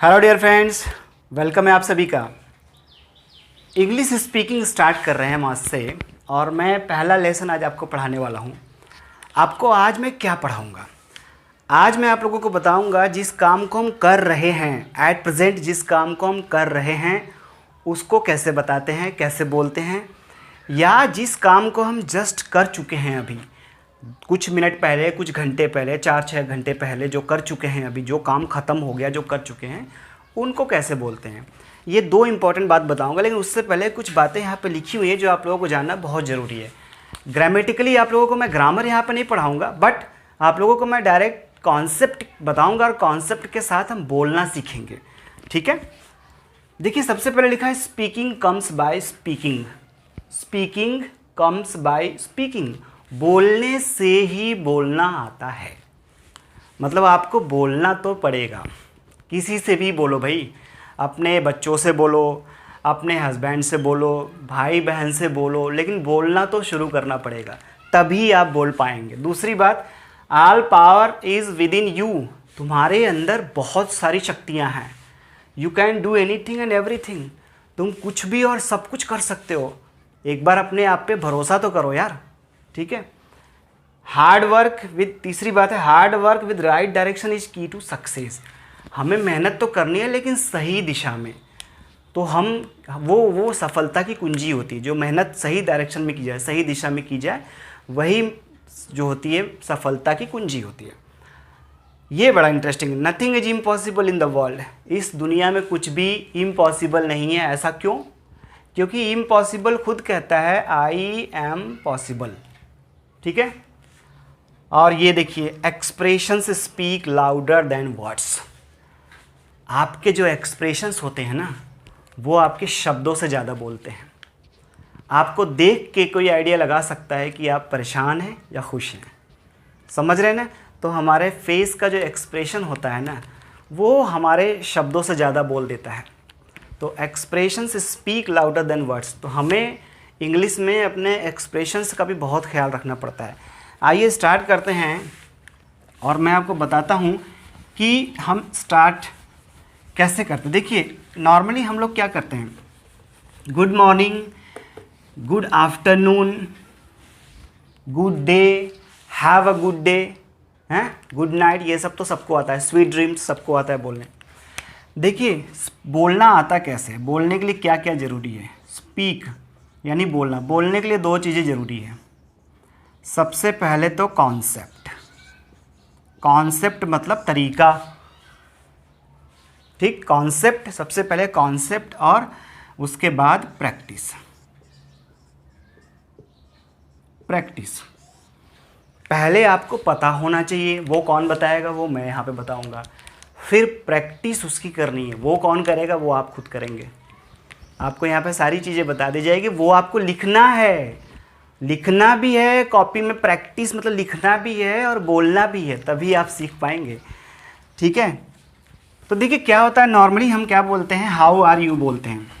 Hello dear friends, welcome है आप सभी का। इंग्लिश स्पीकिंग स्टार्ट कर रहे हैं हम आज से, और मैं पहला लेसन आज आपको पढ़ाने वाला हूँ। आपको आज मैं क्या पढ़ाऊँगा? आज मैं आप लोगों को बताऊँगा जिस काम को हम कर रहे हैं एट प्रेजेंट, जिस काम को हम कर रहे हैं उसको कैसे बताते हैं, कैसे बोलते हैं, या जिस काम को हम जस्ट कर चुके हैं अभी कुछ मिनट पहले, कुछ घंटे पहले, 4-6 घंटे पहले जो कर चुके हैं, अभी जो काम ख़त्म हो गया, जो कर चुके हैं, उनको कैसे बोलते हैं। ये दो इंपॉर्टेंट बात बताऊंगा, लेकिन उससे पहले कुछ बातें यहाँ पे लिखी हुई है जो आप लोगों को जानना बहुत ज़रूरी है। ग्रामेटिकली आप लोगों को मैं ग्रामर यहाँ पे नहीं पढ़ाऊँगा, बट आप लोगों को मैं डायरेक्ट कॉन्सेप्ट बताऊँगा, और कॉन्सेप्ट के साथ हम बोलना सीखेंगे। ठीक है, देखिए सबसे पहले लिखा है speaking comes by speaking. Speaking comes by speaking, बोलने से ही बोलना आता है। मतलब आपको बोलना तो पड़ेगा, किसी से भी बोलो भाई, अपने बच्चों से बोलो, अपने हस्बैंड से बोलो, भाई बहन से बोलो, लेकिन बोलना तो शुरू करना पड़ेगा, तभी आप बोल पाएंगे। दूसरी बात, all power is with in you. तुम्हारे अंदर बहुत सारी शक्तियां हैं। You can do anything and everything. तुम कुछ भी और सब कुछ कर सकते हो। एक बार अपने आप पे भरोसा तो करो यार। ठीक है, हार्ड वर्क विद, तीसरी बात है hard work with right direction is की टू सक्सेस। हमें मेहनत तो करनी है लेकिन सही दिशा में, तो हम वो सफलता की कुंजी होती है। जो मेहनत सही डायरेक्शन में की जाए, सही दिशा में की जाए, वही जो होती है सफलता की कुंजी होती है। ये बड़ा interesting, nothing is impossible in the world. इस दुनिया में कुछ भी इम्पॉसिबल नहीं है। ऐसा क्यों? क्योंकि इम्पॉसिबल खुद कहता है आई एम पॉसिबल। ठीक है, और ये देखिए expressions speak louder than words. आपके जो एक्सप्रेशंस होते हैं ना, वो आपके शब्दों से ज़्यादा बोलते हैं। आपको देख के कोई आइडिया लगा सकता है कि आप परेशान हैं या खुश हैं। समझ रहे हैं ना? तो हमारे फेस का जो एक्सप्रेशन होता है ना, वो हमारे शब्दों से ज़्यादा बोल देता है। तो expressions speak louder than words. तो हमें इंग्लिश में अपने एक्सप्रेशंस का भी बहुत ख्याल रखना पड़ता है। आइए स्टार्ट करते हैं, और मैं आपको बताता हूँ कि हम स्टार्ट कैसे करते हैं। देखिए नॉर्मली हम लोग क्या करते हैं, good morning, good afternoon, good day, have a good day, हैं, गुड नाइट, ये सब तो सबको आता है। स्वीट ड्रीम्स सबको आता है बोलने। देखिए बोलना आता कैसे, बोलने के लिए क्या क्या ज़रूरी है। स्पीक यानी बोलना। बोलने के लिए दो चीज़ें ज़रूरी है। सबसे पहले तो कॉन्सेप्ट। कॉन्सेप्ट मतलब तरीका। ठीक, कॉन्सेप्ट, सबसे पहले कॉन्सेप्ट, और उसके बाद प्रैक्टिस। प्रैक्टिस पहले आपको पता होना चाहिए। वो कौन बताएगा? वो मैं यहाँ पे बताऊँगा। फिर प्रैक्टिस उसकी करनी है। वो कौन करेगा? वो आप खुद करेंगे। आपको यहाँ पे सारी चीज़ें बता दी जाएगी, वो आपको लिखना है। लिखना भी है कॉपी में। प्रैक्टिस मतलब लिखना भी है और बोलना भी है, तभी आप सीख पाएंगे। ठीक है, तो देखिए क्या होता है, नॉर्मली हम क्या बोलते हैं, हाउ आर यू बोलते हैं।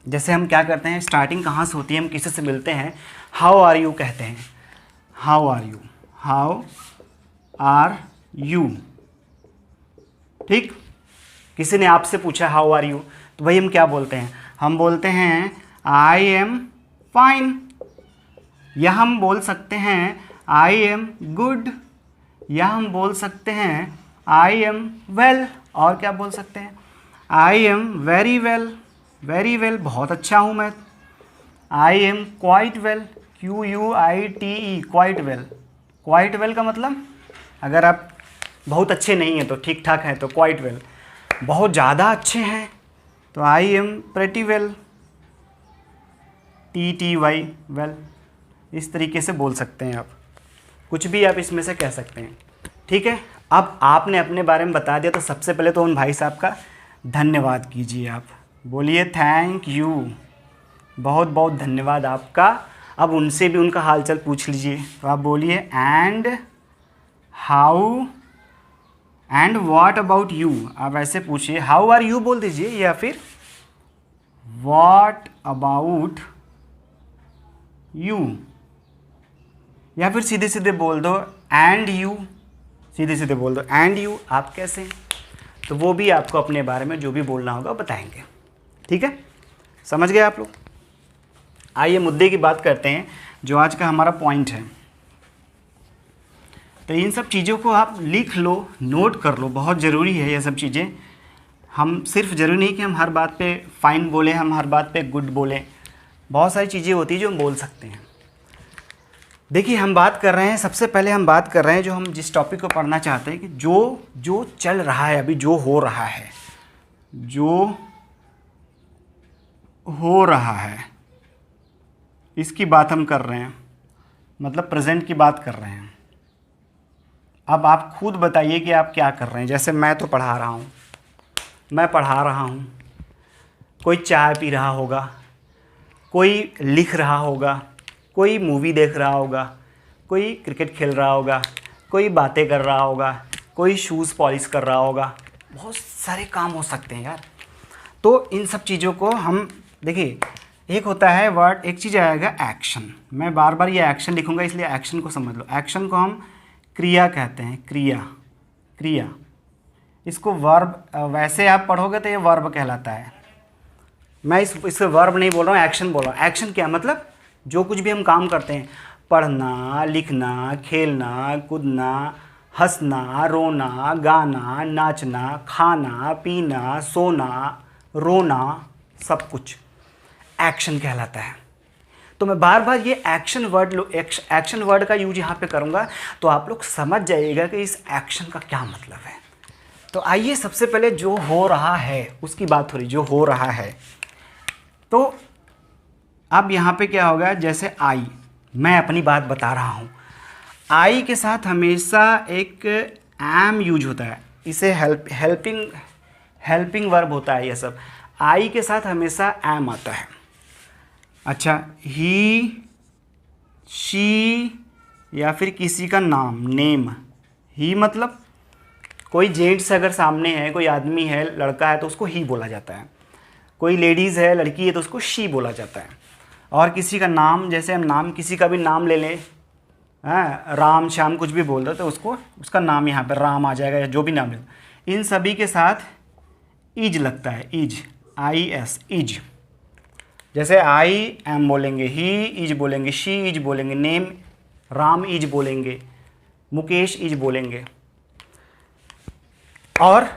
जैसे हम क्या करते हैं, स्टार्टिंग कहाँ से होती है, हम किसी से मिलते हैं, हाउ आर यू कहते हैं। How are you, how are you. ठीक, किसी ने आपसे पूछा हाउ आर यू, तो वही हम क्या बोलते हैं, हम बोलते हैं आई एम फाइन, या हम बोल सकते हैं आई एम गुड, या हम बोल सकते हैं आई एम वेल, और क्या बोल सकते हैं, I am very well. Very well, बहुत अच्छा हूँ मैं। I am quite well, QUITE, quite well. Quite well का मतलब, अगर आप बहुत अच्छे नहीं हैं तो ठीक ठाक हैं तो क्वाइट वेल। बहुत ज़्यादा अच्छे हैं तो I am pretty well, TTY well. इस तरीके से बोल सकते हैं आप, कुछ भी आप इसमें से कह सकते हैं। ठीक है, अब आपने अपने बारे में बता दिया, तो सबसे पहले तो उन भाई साहब का धन्यवाद कीजिए। आप बोलिए थैंक यू, बहुत बहुत धन्यवाद आपका। अब उनसे भी उनका हालचाल पूछ लीजिए। तो आप बोलिए and how and what about you. आप ऐसे पूछिए, हाउ आर यू बोल दीजिए, या फिर व्हाट अबाउट यू, या फिर सीधे सीधे बोल दो एंड यू। सीधे सीधे बोल दो एंड यू, आप कैसे हैं। तो वो भी आपको अपने बारे में जो भी बोलना होगा बताएंगे। ठीक है, समझ गए आप लोग? आइए मुद्दे की बात करते हैं, जो आज का हमारा पॉइंट है। तो इन सब चीज़ों को आप लिख लो, नोट कर लो, बहुत ज़रूरी है ये सब चीज़ें। हम सिर्फ ज़रूरी नहीं कि हम हर बात पे फाइन बोलें, हम हर बात पे गुड बोलें, बहुत सारी चीज़ें होती हैं जो हम बोल सकते हैं। देखिए हम बात कर रहे हैं, सबसे पहले हम बात कर रहे हैं जो हम जिस टॉपिक को पढ़ना चाहते हैं कि जो चल रहा है अभी, जो हो रहा है, जो हो रहा है, इसकी बात हम कर रहे हैं, मतलब प्रेजेंट की बात कर रहे हैं। अब आप खुद बताइए कि आप क्या कर रहे हैं। जैसे मैं तो पढ़ा रहा हूँ, मैं पढ़ा रहा हूँ, कोई चाय पी रहा होगा, कोई लिख रहा होगा, कोई मूवी देख रहा होगा, कोई क्रिकेट खेल रहा होगा, कोई बातें कर रहा होगा, कोई शूज़ पॉलिश कर रहा होगा, बहुत सारे काम हो सकते हैं यार। तो इन सब चीज़ों को हम देखिए, एक होता है वर्ड, एक चीज़ आएगा एक्शन। मैं बार बार ये एक्शन लिखूंगा इसलिए एक्शन को समझ लो। एक्शन को हम क्रिया कहते हैं, क्रिया, क्रिया। इसको वर्ब, वैसे आप पढ़ोगे तो ये वर्ब कहलाता है। मैं इस वर्ब नहीं बोल रहा हूँ, एक्शन बोल रहा हूँ। एक्शन क्या मतलब, जो कुछ भी हम काम करते हैं, पढ़ना, लिखना, खेलना, कूदना, हंसना, रोना, गाना, नाचना, खाना, पीना, सोना, रोना, सब कुछ एक्शन कहलाता है। तो मैं बार बार ये एक्शन वर्ड का यूज यहाँ पे करूँगा, तो आप लोग समझ जाइएगा कि इस एक्शन का क्या मतलब है। तो आइए सबसे पहले जो हो रहा है उसकी बात हो रही, जो हो रहा है। तो अब यहाँ पे क्या होगा, जैसे आई, मैं अपनी बात बता रहा हूँ, आई के साथ हमेशा एक एम यूज होता है। इसे हेल्पिंग वर्ब होता है ये सब। आई के साथ हमेशा एम आता है। अच्छा, ही, शी या फिर किसी का नाम, नेम। ही मतलब कोई जेंट्स अगर सामने है, कोई आदमी है, लड़का है, तो उसको ही बोला जाता है। कोई लेडीज़ है, लड़की है, तो उसको शी बोला जाता है। और किसी का नाम, जैसे हम नाम, किसी का भी नाम ले लें, राम श्याम कुछ भी बोल दो तो उसको, उसका नाम यहाँ पर राम आ जाएगा, या जो भी नाम ले। इन सभी के साथ इज लगता है, इज, IS, इज। जैसे आई एम बोलेंगे, ही इज बोलेंगे, शी इज बोलेंगे, नेम राम इज बोलेंगे, मुकेश इज बोलेंगे। और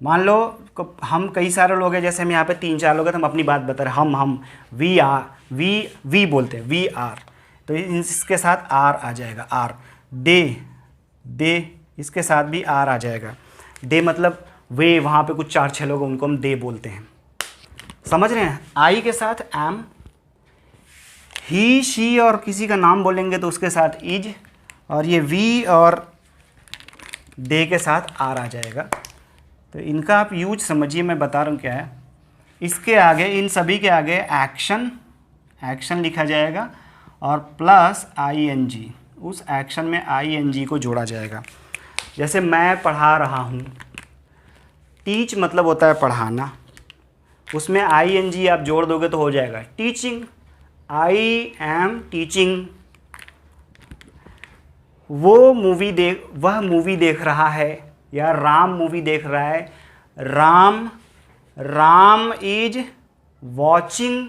मान लो हम कई सारे लोग हैं, जैसे हम यहाँ पे 3-4 लोग हैं, तो हम अपनी बात बता रहे हैं, हम वी आर, वी बोलते हैं, वी आर, तो इसके साथ आर आ जाएगा, आर। दे, इसके साथ भी आर आ जाएगा। दे मतलब वे, वहाँ पे कुछ 4-6 लोग, उनको हम दे बोलते हैं। समझ रहे हैं? आई के साथ एम, ही, शी और किसी का नाम बोलेंगे तो उसके साथ इज, और ये वी और दे के साथ आर आ जाएगा। तो इनका आप यूज समझिए, मैं बता रहा हूँ क्या है। इसके आगे, इन सभी के आगे एक्शन लिखा जाएगा और प्लस ING, उस एक्शन में ING को जोड़ा जाएगा। जैसे मैं पढ़ा रहा हूँ, टीच मतलब होता है पढ़ाना, उसमें ING आप जोड़ दोगे तो हो जाएगा टीचिंग, I am टीचिंग। वह मूवी देख रहा है, या राम मूवी देख रहा है, Ram is watching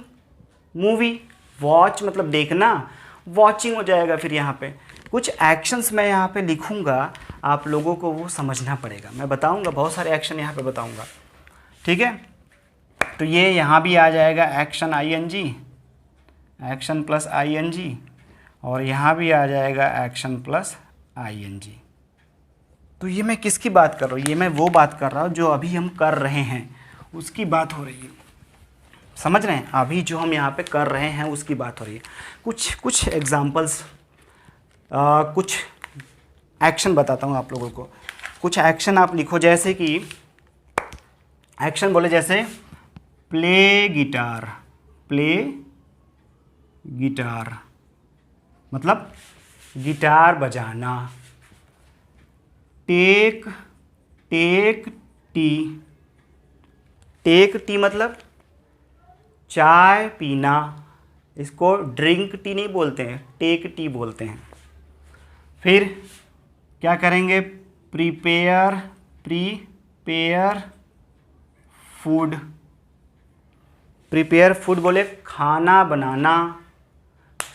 movie. Watch मतलब देखना, वॉचिंग हो जाएगा। फिर यहाँ पे कुछ एक्शंस मैं यहाँ पे लिखूँगा, आप लोगों को वो समझना पड़ेगा। मैं बताऊँगा, बहुत सारे एक्शन यहाँ पे बताऊँगा, ठीक है। तो ये यहाँ भी आ जाएगा action ING, action plus ING, और यहाँ भी आ जाएगा एक्शन प्लस ING। तो ये मैं किसकी बात कर रहा हूँ? ये मैं वो बात कर रहा हूँ जो अभी हम कर रहे हैं, उसकी बात हो रही है। समझ रहे हैं? अभी जो हम यहाँ पे कर रहे हैं उसकी बात हो रही है। कुछ एग्जांपल्स, कुछ एक्शन बताता हूँ आप लोगों को। कुछ एक्शन आप लिखो, जैसे कि एक्शन बोले जैसे प्ले गिटार, मतलब गिटार बजाना। टेक टी मतलब चाय पीना, इसको ड्रिंक टी नहीं बोलते हैं, टेक टी बोलते हैं। फिर क्या करेंगे, prepare prepare food, prepare food बोले खाना बनाना,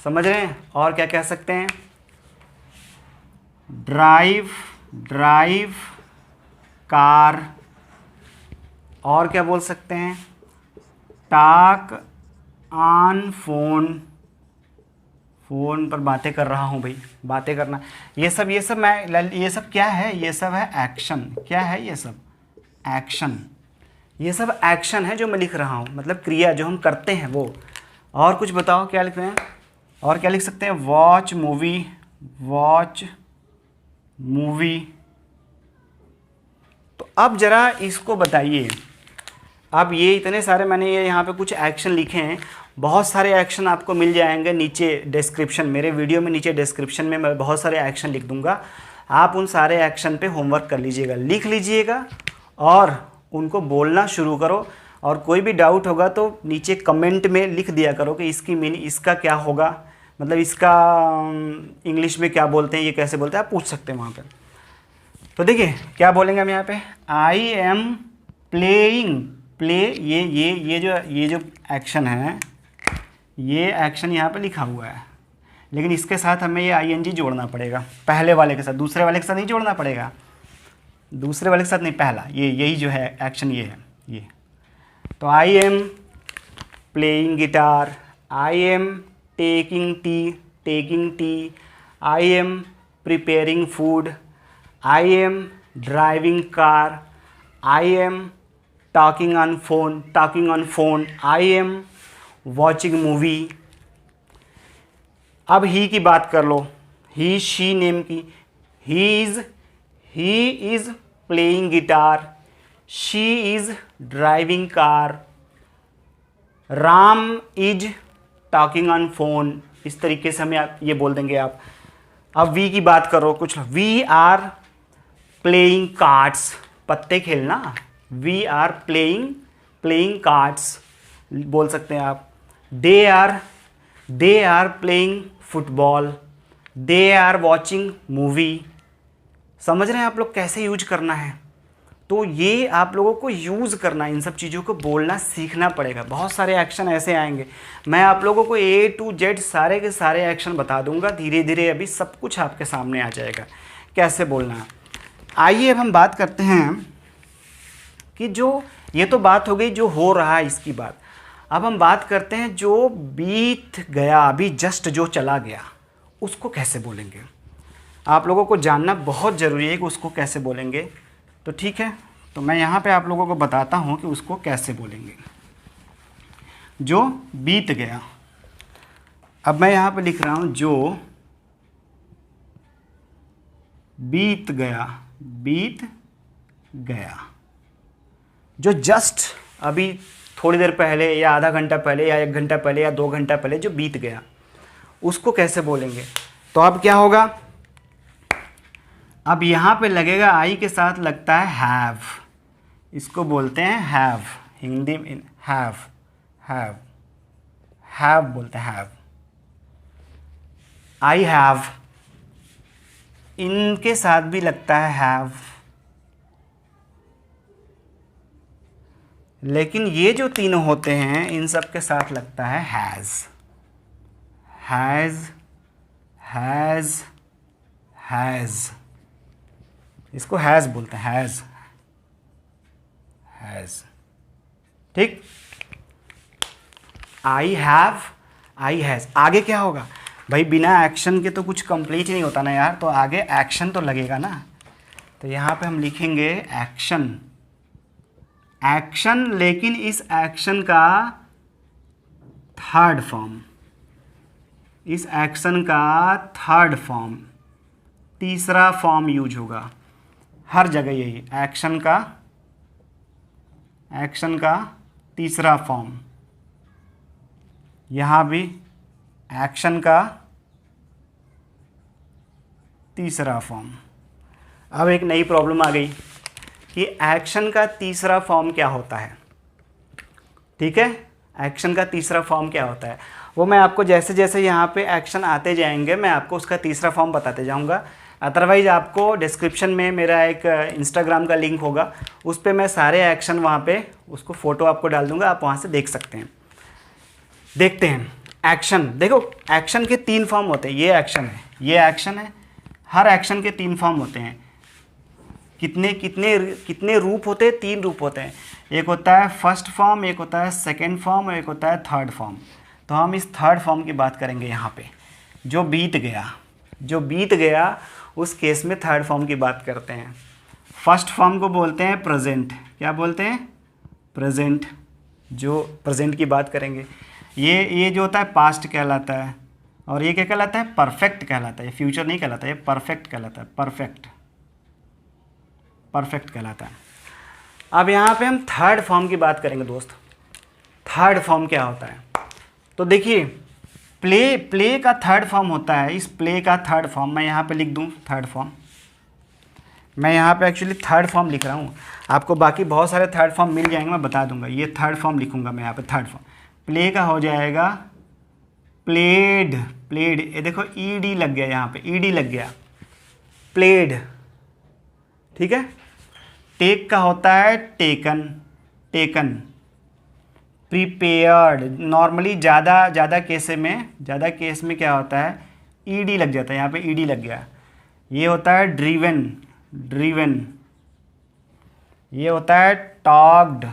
समझ रहे हैं। और क्या कह सकते हैं, ड्राइव कार, और क्या बोल सकते हैं, टॉक ऑन फोन पर बातें कर रहा हूँ भाई, बातें करना। ये सब ये सब क्या है, ये सब है एक्शन। क्या है ये सब, एक्शन। ये सब एक्शन है जो मैं लिख रहा हूँ, मतलब क्रिया जो हम करते हैं वो। और कुछ बताओ क्या लिख रहे हैं, और क्या लिख सकते हैं, वॉच मूवी। तो अब ज़रा इसको बताइए, अब ये इतने सारे मैंने ये यहाँ पे कुछ एक्शन लिखे हैं, बहुत सारे एक्शन आपको मिल जाएंगे नीचे डिस्क्रिप्शन, मेरे वीडियो में नीचे डिस्क्रिप्शन में मैं बहुत सारे एक्शन लिख दूंगा। आप उन सारे एक्शन पे होमवर्क कर लीजिएगा, लिख लीजिएगा और उनको बोलना शुरू करो। और कोई भी डाउट होगा तो नीचे कमेंट में लिख दिया करो कि इसकी मीनिंग, इसका क्या होगा, मतलब इसका इंग्लिश में क्या बोलते हैं, ये कैसे बोलते हैं, आप पूछ सकते हैं वहाँ पर। तो देखिए क्या बोलेंगे हम यहाँ पे, आई एम प्लेइंग, ये जो एक्शन है, ये एक्शन यहाँ पे लिखा हुआ है, लेकिन इसके साथ हमें ये आईएनजी जोड़ना पड़ेगा, पहले वाले के साथ, दूसरे वाले के साथ नहीं जोड़ना पड़ेगा, दूसरे वाले के साथ नहीं, पहला यही जो है एक्शन, ये है ये। तो I am playing guitar, I am taking tea, I am preparing food, I am driving car, I am talking on phone, I am watching movie. अब ही की बात कर लो, ही शी नेम की, he is playing guitar, she is driving car, Ram is talking on phone. इस तरीके से हमें आप ये बोल देंगे आप। अब वी की बात करो, कुछ वी आर प्लेइंग कार्ड्स, पत्ते खेलना, वी आर प्लेइंग कार्ड्स बोल सकते हैं आप। They are playing football, they are watching movie. समझ रहे हैं आप लोग कैसे यूज करना है। तो ये आप लोगों को यूज़ करना, इन सब चीज़ों को बोलना सीखना पड़ेगा। बहुत सारे एक्शन ऐसे आएंगे, मैं आप लोगों को A to Z सारे के सारे एक्शन बता दूंगा धीरे धीरे, अभी सब कुछ आपके सामने आ जाएगा कैसे बोलना है। आइए अब हम बात करते हैं कि जो, ये तो बात हो गई जो हो रहा है इसकी बात। अब हम बात करते हैं जो बीत गया, अभी जस्ट जो चला गया, उसको कैसे बोलेंगे। आप लोगों को जानना बहुत ज़रूरी है कि उसको कैसे बोलेंगे। तो ठीक है, तो मैं यहाँ पे आप लोगों को बताता हूँ कि उसको कैसे बोलेंगे जो बीत गया। अब मैं यहाँ पे लिख रहा हूँ जो बीत गया, जो जस्ट अभी थोड़ी देर पहले या आधा घंटा पहले या 1 घंटा पहले या 2 घंटा पहले जो बीत गया, उसको कैसे बोलेंगे। तो अब क्या होगा, अब यहाँ पे लगेगा आई के साथ लगता है हैव, इसको बोलते हैं हैव, हिंदी में हैव बोलते हैं, हैव, आई हैव, इनके साथ भी लगता है हैव, लेकिन ये जो तीनों होते हैं इन सब के साथ लगता है हैज़, इसको हैज़ बोलते हैं, हैज़। ठीक, आई हैव, आई हैज़। आगे क्या होगा भाई, बिना एक्शन के तो कुछ कंप्लीट नहीं होता ना यार, तो आगे एक्शन तो लगेगा ना। तो यहाँ पे हम लिखेंगे एक्शन, लेकिन इस एक्शन का थर्ड फॉर्म, तीसरा फॉर्म यूज होगा हर जगह, यही एक्शन का तीसरा फॉर्म, यहाँ भी एक्शन का तीसरा फॉर्म। अब एक नई प्रॉब्लम आ गई कि एक्शन का तीसरा फॉर्म क्या होता है। ठीक है, एक्शन का तीसरा फॉर्म क्या होता है वो मैं आपको जैसे जैसे यहाँ पे एक्शन आते जाएंगे मैं आपको उसका तीसरा फॉर्म बताते जाऊँगा। अदरवाइज़ आपको डिस्क्रिप्शन में मेरा एक इंस्टाग्राम का लिंक होगा, उस पर मैं सारे एक्शन वहाँ पे उसको फ़ोटो आपको डाल दूँगा, आप वहाँ से देख सकते हैं। देखते हैं एक्शन। देखो एक्शन के 3 फॉर्म होते हैं, ये एक्शन है, ये एक्शन है। हर एक्शन के 3 फॉर्म होते हैं। कितने कितने कितने रूप होते हैं? 3 रूप होते हैं। एक होता है फर्स्ट फॉर्म, एक होता है सेकंड फॉर्म और एक होता है थर्ड फॉर्म। तो हम इस थर्ड फॉर्म की बात करेंगे यहाँ पे। जो बीत गया उस केस में थर्ड फॉर्म की बात करते हैं। फर्स्ट फॉर्म को बोलते हैं प्रेजेंट। क्या बोलते हैं? प्रेजेंट। जो प्रेजेंट की बात करेंगे, ये जो होता है पास्ट कहलाता है, और ये क्या कहलाता है? परफेक्ट कहलाता है। ये फ्यूचर नहीं कहलाता, ये परफेक्ट कहलाता है। परफेक्ट कहलाता है। अब यहाँ पे हम थर्ड फॉर्म की बात करेंगे दोस्त। थर्ड फॉर्म क्या होता है? तो देखिए प्ले का थर्ड फॉर्म होता है। इस प्ले का थर्ड फॉर्म मैं यहाँ पे लिख दूँ, थर्ड फॉर्म। मैं यहाँ पे एक्चुअली थर्ड फॉर्म लिख रहा हूँ, आपको बाकी बहुत सारे थर्ड फॉर्म मिल जाएंगे, मैं बता दूंगा। ये थर्ड फॉर्म लिखूँगा मैं यहाँ पे। थर्ड फॉर्म प्ले का हो जाएगा प्लेड। ये देखो ईडी लग गया, यहाँ पे ईडी लग गया, प्लेड। ठीक है। टेक का होता है टेकन। प्रिपेयर्ड। नॉर्मली ज़्यादा केस में क्या होता है? ईडी लग जाता है, यहाँ पे ईडी लग गया। ये होता है ड्रीवन। ये होता है टॉक्ड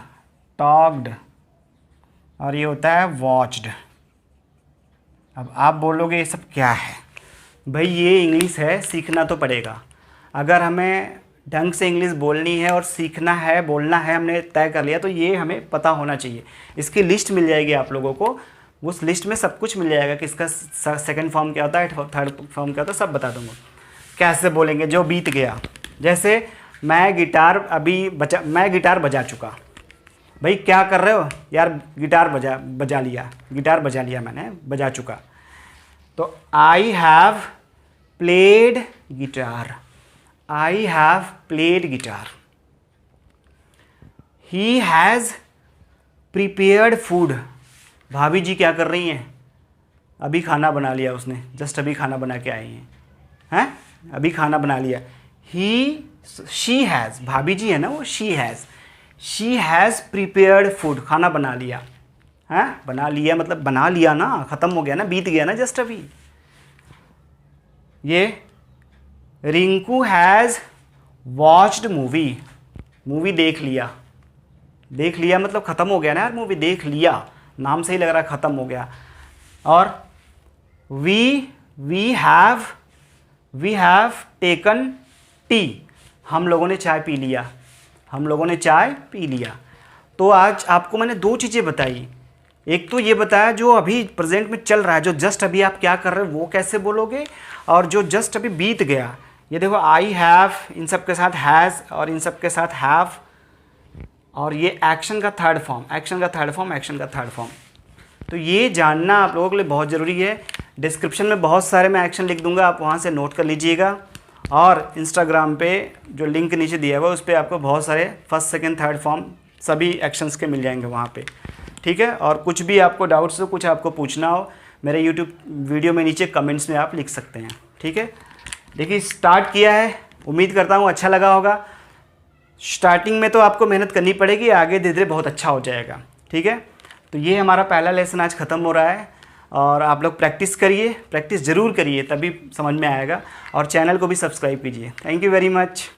और ये होता है वॉच्ड। अब आप बोलोगे ये सब क्या है? भाई ये इंग्लिश है, सीखना तो पड़ेगा। अगर हमें ढंग से इंग्लिश बोलनी है और सीखना है, बोलना है, हमने तय कर लिया, तो ये हमें पता होना चाहिए। इसकी लिस्ट मिल जाएगी आप लोगों को, उस लिस्ट में सब कुछ मिल जाएगा कि इसका सेकंड फॉर्म क्या होता है, थर्ड फॉर्म क्या होता है, सब बता दूंगा। कैसे बोलेंगे? जो बीत गया, जैसे मैं गिटार बजा चुका। भाई क्या कर रहे हो यार? गिटार बजा लिया मैंने, बजा चुका। तो I have played guitar. He has prepared food. भाभी जी क्या कर रही हैं? अभी खाना बना लिया उसने, जस्ट अभी खाना बना के आई हैं, अभी खाना बना लिया। शी हैज़, भाभी जी है ना वो, शी हैज़ प्रिपेयर्ड फूड। खाना बना लिया है, बना लिया मतलब बना लिया ना, ख़त्म हो गया ना, बीत गया ना जस्ट अभी। ये रिंकू हैज़ वॉच्ड मूवी देख लिया मतलब ख़त्म हो गया ना यार, मूवी देख लिया, नाम से ही लग रहा है ख़त्म हो गया। और वी हैव टेकन टी। हम लोगों ने चाय पी लिया। तो आज आपको मैंने 2 चीज़ें बताई। एक तो ये बताया जो अभी प्रेजेंट में चल रहा है, जो जस्ट अभी आप क्या कर रहे हो वो कैसे बोलोगे, और जो जस्ट अभी बीत गया, ये देखो आई हैव, इन सब के साथ हैज़ और इन सब के साथ हैव, और ये एक्शन का थर्ड फॉर्म। तो ये जानना आप लोगों के लिए बहुत ज़रूरी है। डिस्क्रिप्शन में बहुत सारे मैं एक्शन लिख दूंगा, आप वहाँ से नोट कर लीजिएगा। और इंस्टाग्राम पे जो लिंक नीचे दिया हुआ है उस पर आपको बहुत सारे फर्स्ट सेकंड थर्ड फॉर्म सभी एक्शंस के मिल जाएंगे वहाँ पे। ठीक है। और कुछ भी आपको डाउट्स हो, कुछ आपको पूछना हो, मेरे यूट्यूब वीडियो में नीचे कमेंट्स में आप लिख सकते हैं। ठीक है। देखिए स्टार्ट किया है, उम्मीद करता हूँ अच्छा लगा होगा। स्टार्टिंग में तो आपको मेहनत करनी पड़ेगी, आगे धीरे धीरे बहुत अच्छा हो जाएगा। ठीक है। तो ये हमारा पहला लेसन आज ख़त्म हो रहा है, और आप लोग प्रैक्टिस ज़रूर करिए, तभी समझ में आएगा। और चैनल को भी सब्सक्राइब कीजिए। Thank you very much.